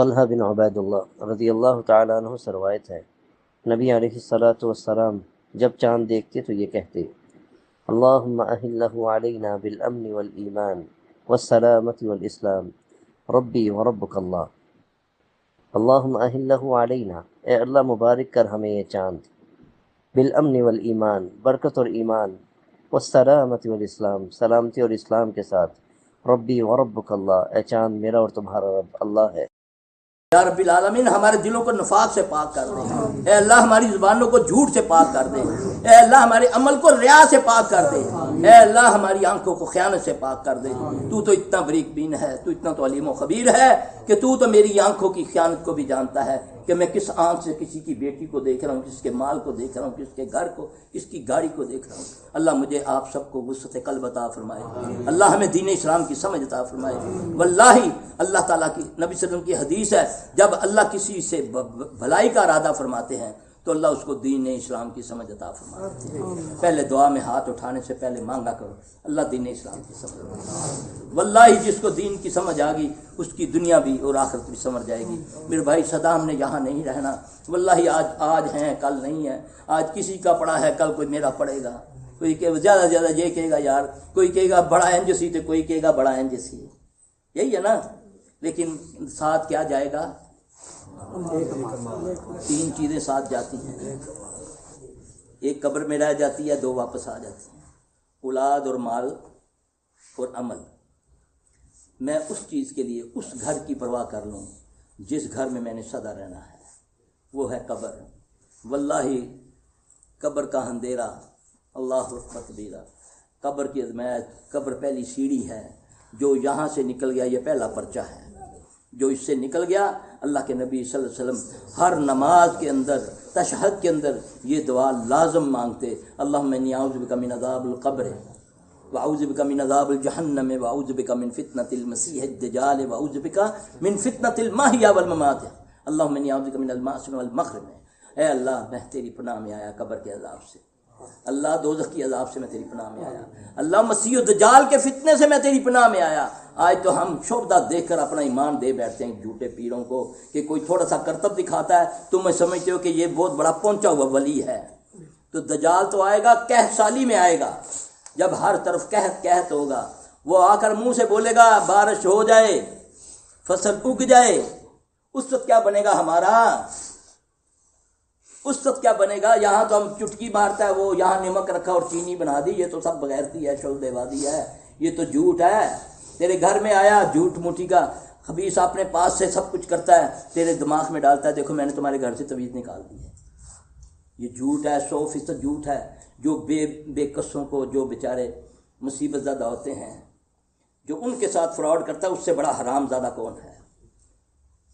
طلحہ بن عبید اللہ رضی اللہ تعالیٰ عنہ سے روایت ہے، نبی علیہ الصلاۃ والسلام جب چاند دیکھتے تو یہ کہتے: اللہم اہلہ علینا بالامن والایمان والسلامت والاسلام ربی وربک اللہ۔ اللہم اہلہ علینا، اے اللہ مبارک کر ہمیں یہ چاند، بالامن والایمان، برکت اور ایمان، والسلامت والاسلام، سلامتی اور اسلام کے ساتھ، ربی وربک اللہ، اے چاند میرا اور تمہارا رب اللہ ہے۔ یا رب العالمین ہمارے دلوں کو نفاق سے پاک کر دے، اے اللہ ہماری زبانوں کو جھوٹ سے پاک کر دے، اے اللہ ہمارے عمل کو ریا سے پاک کر دے، اے اللہ ہماری آنکھوں کو خیانت سے پاک کر دے۔ تو اتنا بریک بین ہے، تو اتنا تو علیم و خبیر ہے کہ تو میری آنکھوں کی خیانت کو بھی جانتا ہے کہ میں کس آنکھ سے کسی کی بیٹی کو دیکھ رہا ہوں، کس کے مال کو دیکھ رہا ہوں، کس کے گھر کو، کس کی گاڑی کو دیکھ رہا ہوں۔ اللہ مجھے آپ سب کو وسعت قلب عطا فرمائے، اللہ ہمیں دین اسلام کی سمجھ عطا فرمائے۔ واللہ اللہ تعالیٰ کی نبی صلی اللہ علیہ وسلم کی حدیث ہے، جب اللہ کسی سے بھلائی کا ارادہ فرماتے ہیں تو اللہ اس کو دین اسلام کی سمجھ عطا فرماتے ہیں۔ پہلے دعا میں ہاتھ اٹھانے سے پہلے مانگا کرو اللہ دین اسلام کی سمجھ۔ واللہ جس کو دین کی سمجھ آ گئی اس کی دنیا بھی اور آخرت بھی سمجھ جائے گی۔ میرے بھائی سدا ہم نے یہاں نہیں رہنا، واللہ آج ہیں کل نہیں ہے، آج کسی کا پڑا ہے کل کوئی میرا پڑے گا، کوئی کہ زیادہ سے زیادہ یہ کہے گا یار، کوئی کہے گا بڑا اینج سی تو کوئی کہے گا بڑا اینج سی، یہی ہے نا۔ لیکن ساتھ کیا جائے گا؟ تین چیزیں ساتھ جاتی ہیں، ایک قبر میں رہ جاتی ہے، دو واپس آ جاتی ہیں، اولاد اور مال اور عمل۔ میں اس چیز کے لیے اس گھر کی پرواہ کر لوں جس گھر میں نے سدا رہنا ہے، وہ ہے قبر۔ واللہ قبر کا اندھیرا اللہ اکبر کبیرہ، قبر کی عظمت، قبر پہلی سیڑھی ہے، جو یہاں سے نکل گیا یہ پہلا پرچہ ہے، جو اس سے نکل گیا۔ اللہ کے نبی صلی اللہ علیہ وسلم ہر نماز کے اندر تشہد کے اندر یہ دعا لازم مانگتے: اللہم انی اعوذ بک من عذاب القبر واعوذ بک من عذاب الجہنم واعوذ بک من فتنۃ المسیح الدجال واعوذ بک من فتنۃ المحیا والممات، اللہم انی اعوذ بک من المأثم والمغرم۔ اے اللہ میں تیری پناہ میں آیا قبر کے عذاب سے، اللہ دوزخ کی عذاب سے میں تیری پناہ میں آیا، اللہ مسیح الدجال کے فتنے سے میں تیری پناہ میں آیا۔ آج تو ہم شعبدہ دیکھ کر اپنا ایمان دے بیٹھتے ہیں جھوٹے پیروں کو کہ کوئی تھوڑا سا کرتب دکھاتا ہے تم سمجھتے ہو کہ یہ بہت بڑا پہنچا ہوا ولی ہے۔ تو دجال تو آئے گا قحط سالی میں آئے گا، جب ہر طرف قحط ہوگا، وہ آ کر منہ سے بولے گا بارش ہو جائے، فصل اگ جائے، اس وقت کیا بنے گا ہمارا؟ اس وقت کیا بنے گا؟ یہاں تو ہم چٹکی مارتا ہے وہ، یہاں نمک رکھا اور چینی بنا دی، یہ تو سب بغیرتی ہے، شعبہ وادی ہے، یہ تو جھوٹ ہے۔ تیرے گھر میں آیا جھوٹ موٹی کا خبیث اپنے پاس سے سب کچھ کرتا ہے، تیرے دماغ میں ڈالتا ہے دیکھو میں نے تمہارے گھر سے تویز نکال دی ہے۔ یہ جھوٹ ہے، 100% جھوٹ ہے۔ جو بے قصوں کو، جو بیچارے مصیبت زدہ ہوتے ہیں، جو ان کے ساتھ فراڈ کرتا ہے، اس سے بڑا حرام زادہ کون ہے؟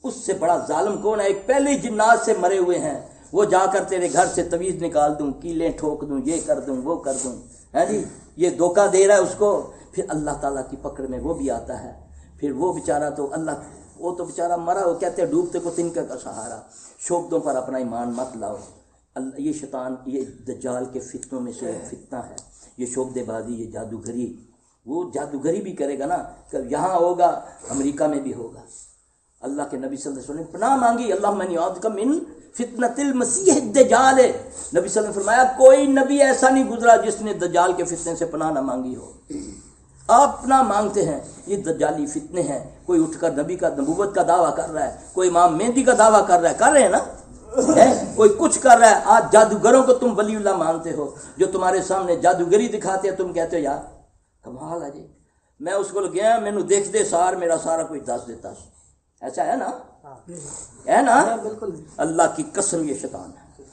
اس سے بڑا ظالم کون ہے؟ ایک پہلے جنات سے مرے ہوئے ہیں، وہ جا کر تیرے گھر سے تویز نکال دوں، کیلیں ٹھوک دوں، یہ کر دوں، وہ کر دوں، ہے جی، یہ دھوکہ دے رہا ہے اس کو۔ پھر اللہ تعالیٰ کی پکڑ میں وہ بھی آتا ہے، پھر وہ بیچارہ تو وہ تو بیچارہ مرا، وہ کہتے ہیں ڈوبتے کو تنکا کا سہارا۔ شعبدوں پر اپنا ایمان مت لاؤ، یہ شیطان، یہ دجال کے فتنوں میں سے فتنہ ہے، یہ شعبدے بازی، یہ جادوگری۔ وہ جادوگری بھی کرے گا نا، یہاں ہوگا امریکہ میں بھی ہوگا۔ اللہ کے نبی صلی اللہ علیہ وسلم نے پناہ مانگی، اللہم انی اعوذ بک من فتنۃ المسیح الدجال۔ نبی صلی اللہ علیہ وسلم نے فرمایا کوئی نبی ایسا نہیں گزرا جس نے دجال کے فتنے سے پناہ نہ مانگی ہو۔ آپ پناہ مانگتے ہیں، یہ دجالی فتنے ہیں۔ کوئی اٹھ کر نبی کا نبوت کا دعویٰ کر رہا ہے، کوئی امام مہدی کا دعویٰ کر رہا ہے، کر رہے ہیں نا، کوئی کچھ کر رہا ہے۔ آج جادوگروں کو تم ولی اللہ مانتے ہو، جو تمہارے سامنے جادوگری دکھاتے ہیں، تم کہتے ہو یار کمال ہے جی، میں اس کو گیا مینو دیکھ دے سار میرا سارا کچھ دس دیتا۔ ایسا ہے نا، ہے نا؟ اللہ کی قسم یہ شیطان ہے،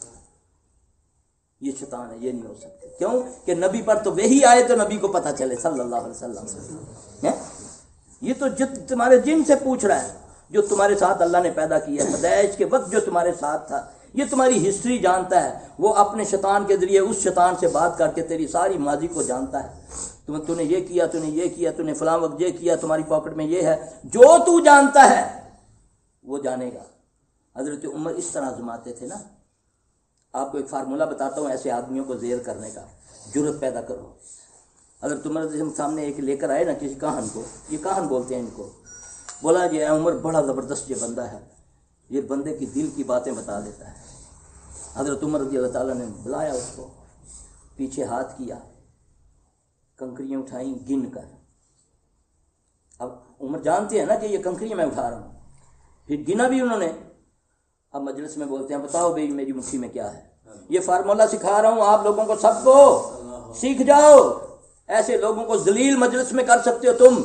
یہ شیطان ہے، یہ نہیں ہو سکتے۔ کیوں کہ نبی پر تو وہی آئے تو نبی کو پتہ چلے صلی اللہ علیہ وسلم۔ یہ تو تمہارے جن سے پوچھ رہا ہے، جو تمہارے ساتھ اللہ نے پیدا کیا ہے، پیدائش کے وقت جو تمہارے ساتھ تھا، یہ تمہاری ہسٹری جانتا ہے، وہ اپنے شیطان کے ذریعے اس شیطان سے بات کر کے تیری ساری ماضی کو جانتا ہے۔ تو نے یہ کیا، تو نے یہ کیا، تو نے فلاں وقت یہ کیا، تمہاری پاکٹ میں یہ ہے، جو تو جانتا ہے وہ جانے گا۔ حضرت عمر اس طرح آزماتے تھے نا۔ آپ کو ایک فارمولہ بتاتا ہوں ایسے آدمیوں کو زیر کرنے کا، جرت پیدا کرو۔ حضرت عمر سامنے ایک لے کر آئے نا کسی کاہن کو، یہ کاہن بولتے ہیں ان کو، بولا یہ عمر بڑا زبردست یہ بندہ ہے، یہ بندے کی دل کی باتیں بتا دیتا ہے۔ حضرت عمر رضی اللہ تعالیٰ نے بلایا اس کو، پیچھے ہاتھ کیا، کنکریاں اٹھائیں گن کر۔ اب عمر جانتے ہیں نا کہ یہ کنکریاں میں اٹھا رہا ہوں، پھر گنا بھی انہوں نے۔ اب مجلس میں بولتے ہیں بتاؤ بھائی میری مٹھی میں کیا ہے، یہ فارمولہ سکھا رہا ہوں آپ لوگوں کو، سب کو سیکھ جاؤ، ایسے لوگوں کو ذلیل مجلس میں کر سکتے ہو تم۔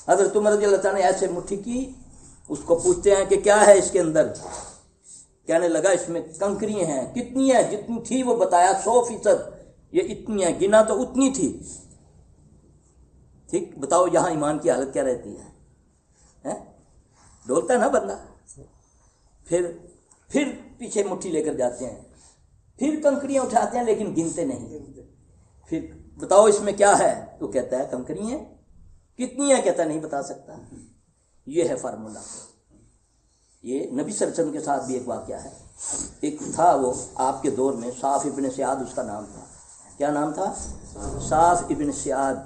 حضرت عمر رضی اللہ تعالیٰ نے ایسے مٹھی کی، اس کو پوچھتے ہیں کہ کیا ہے اس کے اندر، کہنے لگا اس میں کنکریاں ہیں۔ کتنی ہے؟ جتنی تھی وہ بتایا 100%، یہ اتنی ہے، گنا تو اتنی تھی۔ ٹھیک، بتاؤ یہاں ایمان کی حالت کیا رہتی ہے؟ ڈولتا ہے نا بندہ۔ پھر پیچھے مٹھی لے کر جاتے ہیں، پھر کنکریاں اٹھاتے ہیں لیکن گنتے نہیں۔ پھر بتاؤ اس میں کیا ہے، تو کہتا ہے کنکریاں۔ کتنی ہے؟ کہتا نہیں بتا سکتا۔ یہ ہے فارمولہ۔ یہ نبی صلی اللہ علیہ وسلم کے ساتھ بھی ایک واقعہ ہے۔ ایک تھا وہ آپ کے دور میں، صاف ابن سیاد اس کا نام تھا۔ کیا نام تھا؟ صاف ابن سیاد۔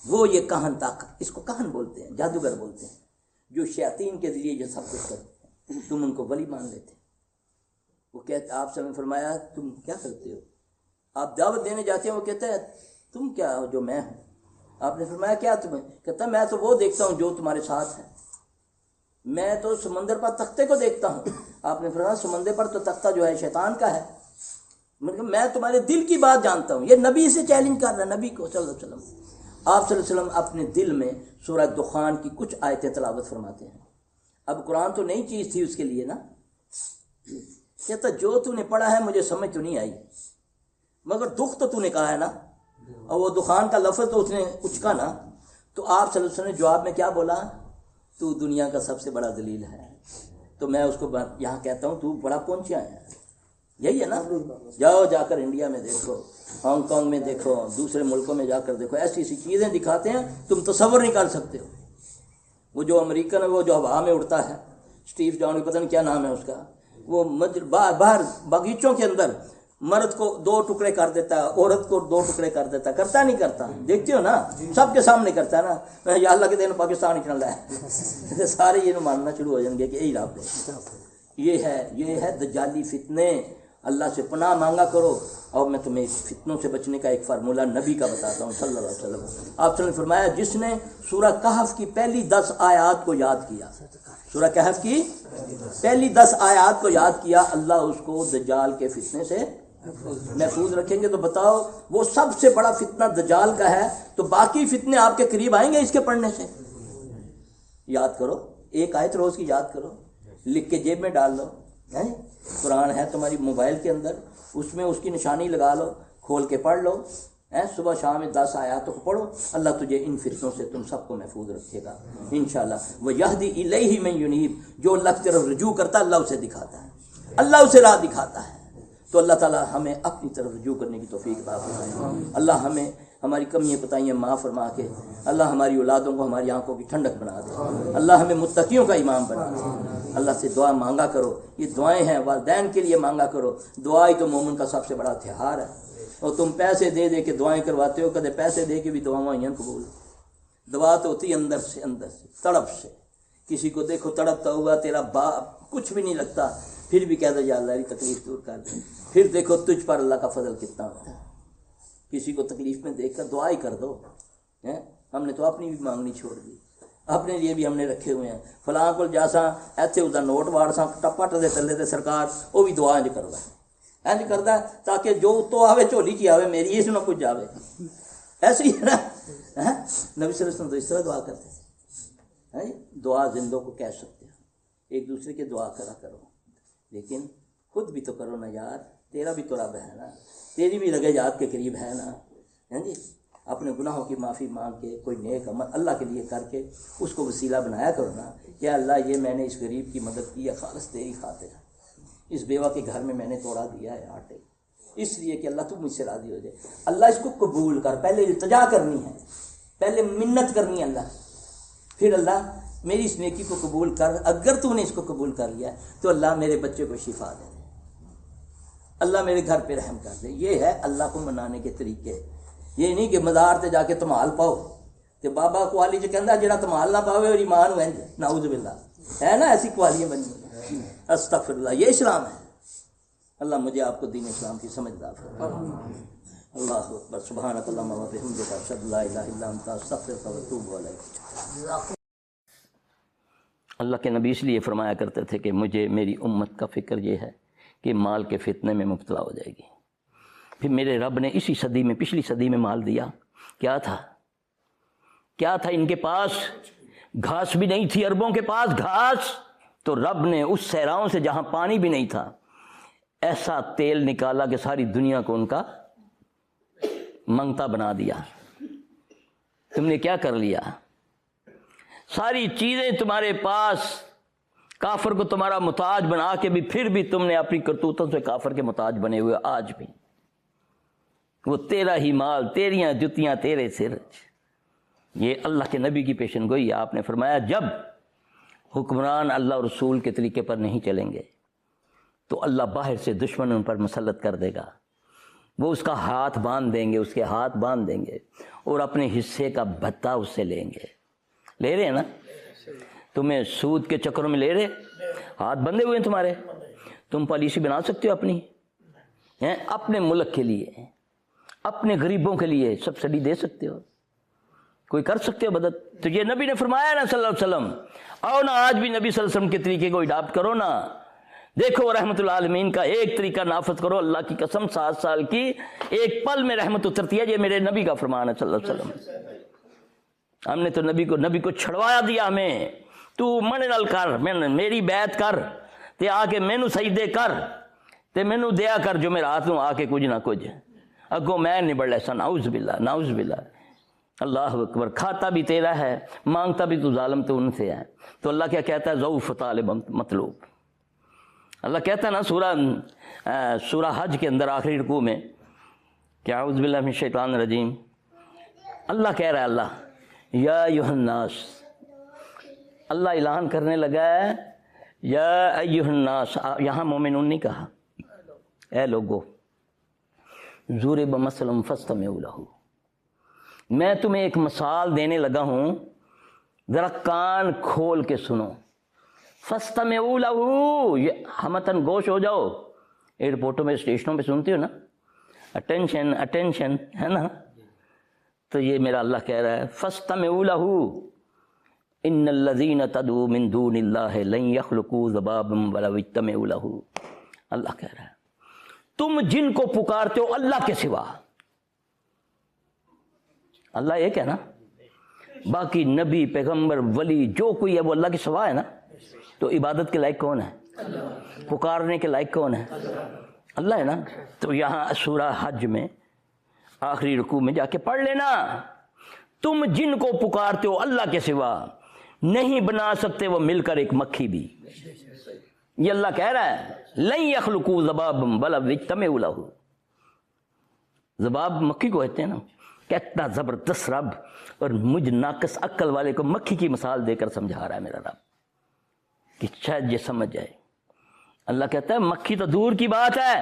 وہ یہ کہن تک، اس کو کہن بولتے ہیں، جادوگر بولتے ہیں، جو شیاطین کے ذریعے یہ سب کچھ کرتے ہیں، تم ان کو ولی مان لیتے۔ وہ کہتے، آپ سے فرمایا تم کیا کرتے ہو؟ آپ دعوت دینے جاتے ہیں، وہ کہتا ہے تم کیا ہو جو میں ہوں؟ آپ نے فرمایا کیا تمہیں؟ کہتا میں تو وہ دیکھتا ہوں جو تمہارے ساتھ ہے، میں تو سمندر پر تختے کو دیکھتا ہوں۔ آپ نے فرمایا سمندر پر تو تختہ جو ہے شیطان کا ہے، میں تمہارے دل کی بات جانتا ہوں۔ یہ نبی سے چیلنج کر رہا ہے، نبی کو صلی اللہ علیہ وسلم۔ آپ صلی اللہ علیہ وسلم اپنے دل میں سورہ دخان کی کچھ آیتیں تلاوت فرماتے ہیں۔ اب قرآن تو نئی چیز تھی اس کے لیے نا، کہتا جو تو نے پڑھا ہے مجھے سمجھ تو نہیں آئی، مگر دکھ تو نے کہا ہے نا، اور وہ دخان کا لفظ تو اس نے اچکا نا۔ تو آپ صلی اللہ علیہ وسلم نے جواب میں کیا بولا؟ تو دنیا کا سب سے بڑا ذلیل ہے۔ تو میں اس کو یہاں کہتا ہوں تو بڑا پہنچیا ہے، یہی ہے نا۔ جاؤ جا کر انڈیا میں دیکھو، ہانگ کانگ میں دیکھو، دوسرے ملکوں میں جا کر دیکھو، ایسی ایسی چیزیں دکھاتے ہیں تم تصور نہیں کر سکتے ہو۔ وہ جو امریکن ہے، وہ جو ہوا میں اڑتا ہے، اسٹیو جان، پتہ نہیں کیا نام ہے اس کا، وہ باہر باغیچوں کے اندر مرد کو 2 ٹکڑے کر دیتا ہے، عورت کو 2 ٹکڑے کر دیتا ہے، کرتا نہیں کرتا؟ دیکھتے ہو نا، سب کے سامنے کرتا ہے نا۔ یا اللہ کے دین پاکستان ہی چل رہا ہے، سارے یہ ماننا شروع ہو جائیں گے کہ یہی رب ہے۔ یہ ہے دجالی فتنے۔ اللہ سے پناہ مانگا کرو۔ اور میں تمہیں فتنوں سے بچنے کا ایک فارمولہ نبی کا بتاتا ہوں صلی اللہ علیہ وسلم۔ آپ صلی اللہ علیہ وسلم نے فرمایا جس نے سورہ کہف کی پہلی 10 آیات کو یاد کیا، سورہ کہف کی پہلی 10 آیات کو یاد کیا، اللہ اس کو دجال کے فتنے سے محفوظ رکھیں گے۔ تو بتاؤ وہ سب سے بڑا فتنہ دجال کا ہے، تو باقی فتنے آپ کے قریب آئیں گے اس کے پڑھنے سے۔ یاد کرو، ایک آیت روز کی یاد کرو، لکھ کے جیب میں ڈال لو۔ قرآن ہے تمہاری موبائل کے اندر، اس میں اس کی نشانی لگا لو، کھول کے پڑھ لو، صبح شام 10 آیاتوں کو پڑھو، اللہ تجھے ان فتنوں سے تم سب کو محفوظ رکھے گا انشاءاللہ۔ وَيَهْدِي إِلَيْهِ مَن يُنِيبُ، جو اللہ کی طرف رجوع کرتا ہے اللہ اسے دکھاتا ہے، اللہ اسے راہ دکھاتا ہے۔ تو اللہ تعالیٰ ہمیں اپنی طرف رجوع کرنے کی توفیق عطا فرمائے۔ اللہ ہمیں ہماری کمیاں بتائیاں معاف فرما کے اللہ ہماری اولادوں کو ہماری آنکھوں کی ٹھنڈک بنا دے، اللہ ہمیں متقیوں کا امام بنا دے۔ اللہ سے دعا مانگا کرو، یہ دعائیں ہیں والدین کے لیے مانگا کرو، دعا ہی تو مومن کا سب سے بڑا ہتھیار ہے۔ اور تم پیسے دے دے کے دعائیں کرواتے ہو، کدے پیسے دے کے بھی دعائیں قبول۔ دعا تو ہوتی اندر سے تڑپ سے۔ کسی کو دیکھو تڑپتا ہوا، تیرا باپ کچھ بھی نہیں لگتا، پھر بھی کہہ دو یا اللہ تکلیف دور کر دے۔ پھر دیکھو تجھ پر اللہ کا فضل کتنا ہوتا ہے، کسی کو تکلیف میں دیکھ کر دعا ہی کر دو۔ ہم نے تو اپنی بھی مانگنی چھوڑ دی، اپنے لیے بھی ہم نے رکھے ہوئے ہیں، فلاں کو جاسا ایتھے اس نوٹ واڑ سا ٹپٹ دے تلے تے سرکار وہ بھی دعا انج کردا ہے، انج کردا ہے تاکہ جو تو آوے جھولی چ آوے، میری اس نہ کچھ جاوے۔ ایسے ہی ہے نا، نبی صلی اللہ علیہ وسلم تو اس طرح دعا کرتے ہیں۔ دعا زندوں کو کہہ سکتے ہیں، ایک دوسرے کے دعا کرا کرو، لیکن خود بھی تو کرو نا یار، تیرا بھی تو رب ہے نا، تیری بھی رگے یاد کے قریب ہے نا۔ جی اپنے گناہوں کی معافی مانگ کے کوئی نیک عمل اللہ کے لیے کر کے اس کو وسیلہ بنایا کرو نا، کہ اللہ یہ میں نے اس غریب کی مدد کی ہے خالص تیری خاطر، اس بیوہ کے گھر میں نے توڑا دیا ہے آٹے، اس لیے کہ اللہ تو مجھ سے راضی ہو جائے۔ اللہ اس کو قبول کر، پہلے التجا کرنی ہے، پہلے منت کرنی ہے اللہ، پھر اللہ میری اس نیکی کو قبول کر، اگر تو نے اس کو قبول کر لیا تو اللہ میرے بچے کو شفا دے، اللہ میرے گھر پہ رحم کر دے۔ یہ ہے اللہ کو منانے کے طریقے، یہ نہیں کہ مزار تے جا کے تمال پاؤ، کہ بابا قوالی جو کہندا جڑا تمال نہ پاوے اور ایمان ہو انج، نعوذ باللہ، ہے نا ایسی قوالیاں بنی، استغفر اللہ، یہ اسلام ہے۔ اللہ مجھے آپ کو دین اسلام کی سمجھ عطا فرمائے۔ اللہ اکبر، سبحانک اللہم و بحمدک، اشہد ان لا الہ الا انت، استغفرک و اتوب الیک۔ اللہ کے نبی اس لیے فرمایا کرتے تھے کہ مجھے میری امت کا فکر یہ ہے کہ مال کے فتنے میں مبتلا ہو جائے گی۔ پھر میرے رب نے اسی صدی میں، پچھلی صدی میں مال دیا، کیا تھا ان کے پاس؟ گھاس بھی نہیں تھی عربوں کے پاس گھاس، تو رب نے اس صحراؤں سے جہاں پانی بھی نہیں تھا ایسا تیل نکالا کہ ساری دنیا کو ان کا منگتا بنا دیا۔ تم نے کیا کر لیا؟ ساری چیزیں تمہارے پاس، کافر کو تمہارا محتاج بنا کے بھی پھر بھی تم نے اپنی کرتوتوں سے کافر کے محتاج بنے ہوئے۔ آج بھی وہ تیرا ہی مال، تیریاں جتیاں تیرے سر۔ یہ اللہ کے نبی کی پیشن گوئی ہے۔ آپ نے فرمایا جب حکمران اللہ اور رسول کے طریقے پر نہیں چلیں گے تو اللہ باہر سے دشمن ان پر مسلط کر دے گا، وہ اس کا ہاتھ باندھ دیں گے، اس کے ہاتھ باندھ دیں گے اور اپنے حصے کا بھتہ اس سے لیں گے۔ لے رہے ہیں نا؟ تمہیں سود کے چکروں میں لے رہے، ہاتھ بندھے ہوئے ہیں تمہارے۔ تم پالیسی بنا سکتے ہو اپنی، اپنے ملک کے لیے، اپنے غریبوں کے لیے سبسڈی دے سکتے ہو، کوئی کر سکتے ہو مدد؟ تو یہ نبی نے فرمایا نا صلی اللہ علیہ وسلم، آؤ نا آج بھی نبی صلی اللہ علیہ وسلم کے طریقے کو اڈاپٹ کرو نا۔ دیکھو رحمت اللہ عالمین کا ایک طریقہ نافذ کرو، اللہ کی قسم 7 سال کی ایک پل میں رحمت اترتی ہے۔ یہ میرے نبی کا فرمان ہے صلی اللہ علیہ وسلم۔ ہم نے تو نبی کو چھڑوایا دیا ہمیں، تو من نال کر، میری بیعت کر تے آ کے مینوں سجدے کر تے مینوں دیا کر جو میرے ہاتھ آ کے کچھ نہ کچھ اگوں میں نہیں بڑھ ایسا۔ نعوذ باللہ، نعوذ باللہ، اللہ اکبر۔ کھاتا بھی تیرا ہے، مانگتا بھی تو ظالم تو ان سے ہے۔ تو اللہ کیا کہتا ہے؟ ضعف طالب مطلوب۔ اللہ کہتا ہے نا سورہ حج کے اندر آخری رکوع میں کہ اعوذ باللہ من الشیطان الرجیم، اللہ کہہ رہا ہے، اللہ یا ایھا الناس، اللہ اعلان کرنے لگا ہے یا ایھا الناس، یہاں مومنون نہیں کہا، اے لوگو، ضرب مثل فاستمعوا لہ، میں تمہیں ایک مثال دینے لگا ہوں، ذرا کان کھول کے سنو۔ فاستمعوا لہ، ہمتن گوش ہو جاؤ۔ ایئرپورٹوں میں، اسٹیشنوں پہ سنتے ہو نا، اٹینشن اٹینشن، ہے نا؟ تو یہ میرا اللہ کہہ رہا ہے فاستمعوا لہ ان الذین تدعوا من دون اللہ لن یخلقوا ذبابا ولو اجتمعوا لہ۔ اللہ کہہ رہا ہے تم جن کو پکارتے ہو اللہ کے سوا، اللہ ایک ہے نا، باقی نبی، پیغمبر، ولی جو کوئی ہے وہ اللہ کے سوا ہے نا، تو عبادت کے لائق کون ہے؟ پکارنے کے لائق کون ہے؟ اللہ ہے نا۔ تو یہاں سورہ حج میں آخری رکوع میں جا کے پڑھ لینا، تم جن کو پکارتے ہو اللہ کے سوا نہیں بنا سکتے وہ مل کر ایک مکھی بھی۔ یہ اللہ کہہ رہا ہے لن یخلقوا ذبابا ولو اجتمعوا لہ۔ ذباب مکھی کو کہتے ہیں نا، کتنا زبردست رب، اور مجھ ناقص عقل والے کو مکھی کی مثال دے کر سمجھا رہا ہے میرا رب کہ شاید یہ سمجھ جائے۔ اللہ کہتا ہے مکھی تو دور کی بات ہے،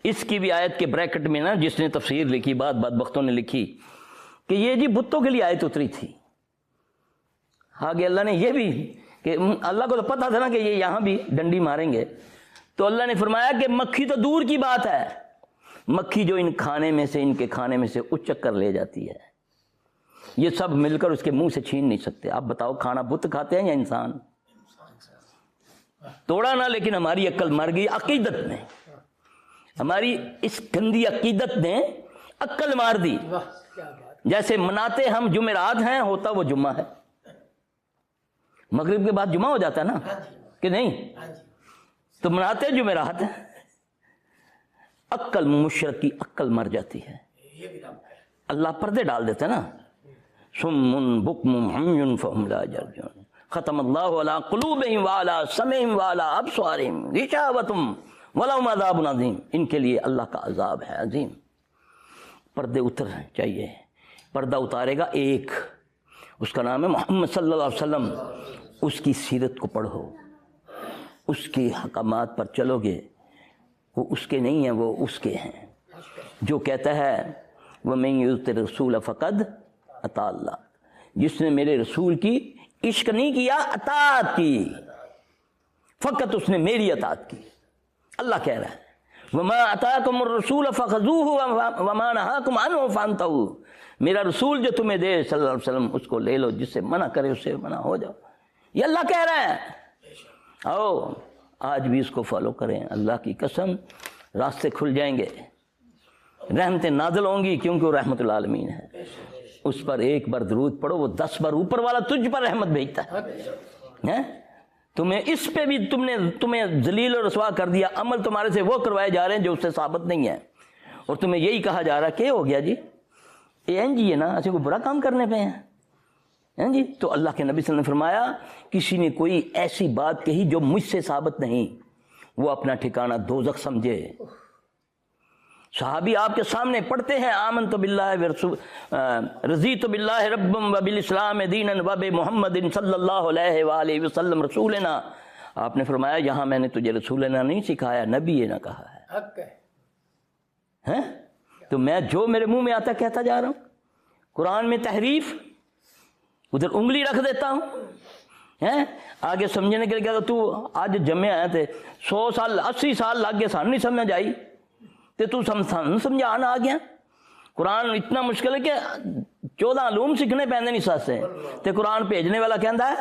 اس کی بھی آیت کے بریکٹ میں نا جس نے تفسیر لکھی، بعد بختوں نے لکھی کہ یہ جی بتوں کے لیے آیت اتری تھی۔ آگے اللہ نے یہ بھی کہ اللہ کو تو پتا تھا نا کہ یہ یہاں بھی ڈنڈی ماریں گے، تو اللہ نے فرمایا کہ مکھی تو دور کی بات ہے، مکھی جو ان کے کھانے میں سے اچک کر لے جاتی ہے، یہ سب مل کر اس کے منہ سے چھین نہیں سکتے۔ آپ بتاؤ کھانا بت کھاتے ہیں یا انسان؟ توڑا نہ، لیکن ہماری عقل مر گئی، عقیدت نے، ہماری اس گندی عقیدت نے عقل مار دی۔ جیسے مناتے ہم جمعرات ہیں، ہوتا وہ جمعہ ہے، مغرب کے بعد جمعہ ہو جاتا ہے نا کہ نہیں؟ تو مناتے جمعرات ہیں، عقل مشرک کی عقل مر جاتی ہے۔ اللہ پردے ڈال دیتے نا، صم بکم عمی فہم لا یرجعون، ختم اللہ علی قلوبہم وعلی سمعہم وعلی ابصارہم غشاوۃ ولہم عذاب عظیم۔ ان کے لیے اللہ کا عذاب ہے عظیم۔ پردے اترنے چاہیے، پردہ اتارے گا ایک، اس کا نام ہے محمد صلی اللہ علیہ وسلم۔ اس کی سیرت کو پڑھو، اس کے حکامات پر چلو گے، وہ اس کے نہیں ہیں، وہ اس کے ہیں۔ جو کہتا ہے وَمَن يُطِعِ الرَّسُولَ فَقَدْ أَطَاعَ اللَّهَ، جس نے میرے رسول کی عشق نہیں کیا، اطاعت کی، فقط اس نے میری اطاعت کی۔ اللہ کہہ رہا ہے وما اتاکم الرسول فخذوہ وما نہاکم عنہ فانتہوا، میرا رسول جو تمہیں دے صلی اللہ علیہ وسلم اس کو لے لو، جس سے منع کرے اس سے منع ہو جاؤ۔ یہ اللہ کہہ رہا ہے، آؤ آج بھی اس کو فالو کریں، اللہ کی قسم راستے کھل جائیں گے، رحمتیں نازل ہوں گی، کیونکہ وہ رحمت العالمین ہے۔ اس پر ایک بار درود پڑھو، وہ 10 بار اوپر والا تجھ پر رحمت بھیجتا ہے۔ تمہیں اس پہ بھی تمہیں ذلیل و رسوا کر دیا، عمل تمہارے سے وہ کروائے جا رہے ہیں جو اس سے ثابت نہیں ہے، اور تمہیں یہی کہا جا رہا ہے کہ ہو گیا جی جی ہے نا، ایسے کوئی برا کام کرنے پہ ہیں جی۔ تو اللہ کے نبی صلی اللہ علیہ وسلم نے فرمایا کسی نے کوئی ایسی بات کہی جو مجھ سے ثابت نہیں، وہ اپنا ٹھکانہ دوزخ سمجھے۔ صحابی آپ کے سامنے پڑھتے ہیں آمنت باللہ رضیت باللہ ربا وبالاسلام دینا وبمحمد صلی اللہ علیہ وآلہ وسلم رسولنا، آپ نے فرمایا یہاں میں نے تجھے رسولنا نہیں سکھایا، نبی یہ نہ کہا ہے۔ حق ہے۔ تو میں جو میرے منہ میں آتا کہتا جا رہا ہوں، قرآن میں تحریف، ادھر انگلی رکھ دیتا ہوں، آگے سمجھنے کے لیے کہتا تو آج جمعے آئے تھے 100 سال 80 سال لگ گئے سان نہیں سمجھ آئی تو سمجھا آنا آ گیا۔ قرآن اتنا مشکل ہے کہ 14 علوم سیکھنے پیندے نہیں ساتھ سے، تو قرآن بھیجنے والا کہتا ہے،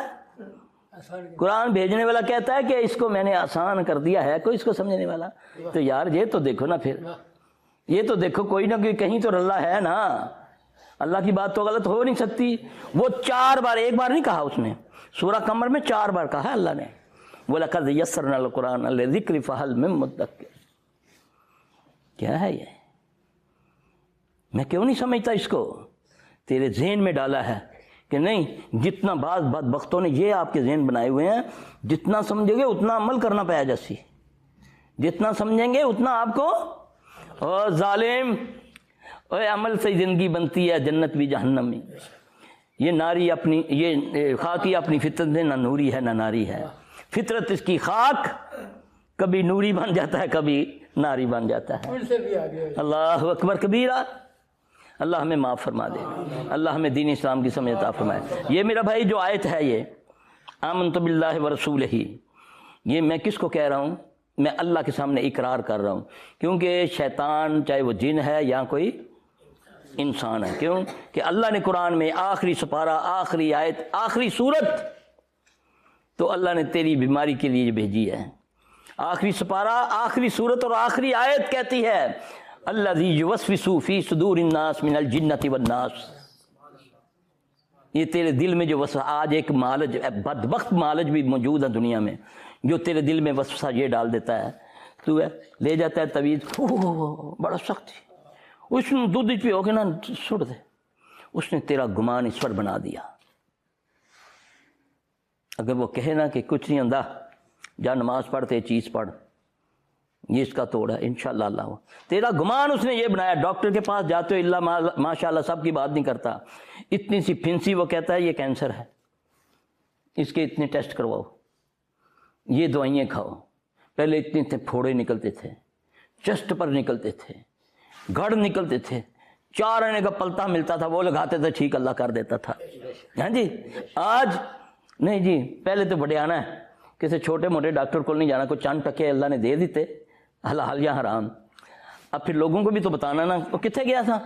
قرآن بھیجنے والا کہتا ہے کہ اس کو میں نے آسان کر دیا ہے، کوئی اس کو سمجھنے والا؟ تو یار یہ تو دیکھو نا، پھر یہ تو دیکھو کوئی نہ کوئی کہیں تو رلا ہے نا، اللہ کی بات تو غلط ہو نہیں سکتی۔ وہ 4 بار، ایک بار نہیں کہا اس نے، سورہ قمر میں 4 بار کہا ہے اللہ نے، وَلَقَدْ يَسَّرْنَا الْقُرْآنَ لِلذِّكْرِ فَهَلْ مِن مُدَّكِرٍ۔ کیا ہے یہ؟ میں کیوں نہیں سمجھتا اس کو؟ تیرے ذہن میں ڈالا ہے کہ نہیں، جتنا بعض بدبختوں نے یہ آپ کے ذہن بنائے ہوئے ہیں، جتنا سمجھو گے اتنا عمل کرنا پایا جیسی، جتنا سمجھیں گے اتنا آپ کو، اور ظالم اے عمل سے زندگی بنتی ہے، جنت بھی جہنم بھی۔ یہ ناری اپنی، یہ خاکی اپنی فطرت میں نہ نوری ہے نہ ناری ہے، فطرت اس کی خاک، کبھی نوری بن جاتا ہے کبھی ناری بن جاتا ہے۔ ان سے بھی آگے اللہ اکبر کبیرہ۔ اللہ ہمیں معاف فرما دے، اللہ ہمیں دین اسلام کی سمجھ عطا فرمائے۔ یہ میرا بھائی جو آیت ہے، یہ آمنت باللہ ورسولہ، یہ میں کس کو کہہ رہا ہوں؟ میں اللہ کے سامنے اقرار کر رہا ہوں، کیونکہ شیطان چاہے وہ جن ہے یا کوئی انسان ہے، کیوں کہ اللہ نے قرآن میں آخری سپارہ، آخری آیت، آخری صورت تو اللہ نے تیری بیماری کے لیے بھیجی ہے۔ آخری سپارہ، آخری صورت اور آخری آیت کہتی ہے الذی یوسوس فی صدور الناس من الجنۃ والناس، یہ تیرے دل میں جو وسوسہ، آج ایک مالج، بدبخت مالج بھی موجود ہے دنیا میں، جو تیرے دل میں وسوسہ یہ ڈال دیتا ہے، تو لے جاتا ہے تویز، بڑا سخت، اس نے دودھ پہ ہو کے نا سٹ دے، اس نے تیرا گمان اس پر بنا دیا۔ اگر وہ کہے نا کہ کچھ نہیں ہوندا، جا نماز پڑھتے چیز پڑھ، یہ اس کا توڑ ہے، انشاءاللہ اللہ ہو، تیرا گمان اس نے یہ بنایا۔ ڈاکٹر کے پاس جاتے ہو، اللہ ماشاءاللہ سب کی بات نہیں کرتا، اتنی سی پھنسی وہ کہتا ہے یہ کینسر ہے، اس کے اتنے ٹیسٹ کرواؤ، یہ دوائیں کھاؤ۔ پہلے اتنے تھے پھوڑے نکلتے تھے، چسٹ پر نکلتے تھے، گھڑ نکلتے تھے، 4 آنے کا پلتا ملتا تھا وہ لگاتے تھے، ٹھیک اللہ کر دیتا تھا۔ ہاں جی، آج نہیں جی، پہلے تو بڑے آنا ہے، کسی چھوٹے موٹے ڈاکٹر کو نہیں جانا، کوئی چند ٹکے اللہ نے دے دیتے، حلال یا حرام۔ اب پھر لوگوں کو بھی تو بتانا نا، وہ کتنے گیا تھا؟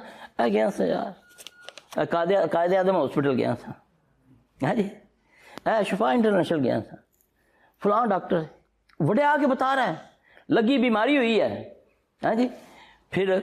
گیا تھا یار قائد اعظم ہاسپٹل گیا تھا، ہاں جی، شفا انٹرنیشنل گیا تھا، فلاں ڈاکٹر بڑے آ کے بتا رہا ہے لگی بیماری ہوئی ہے، ہاں جی، پھر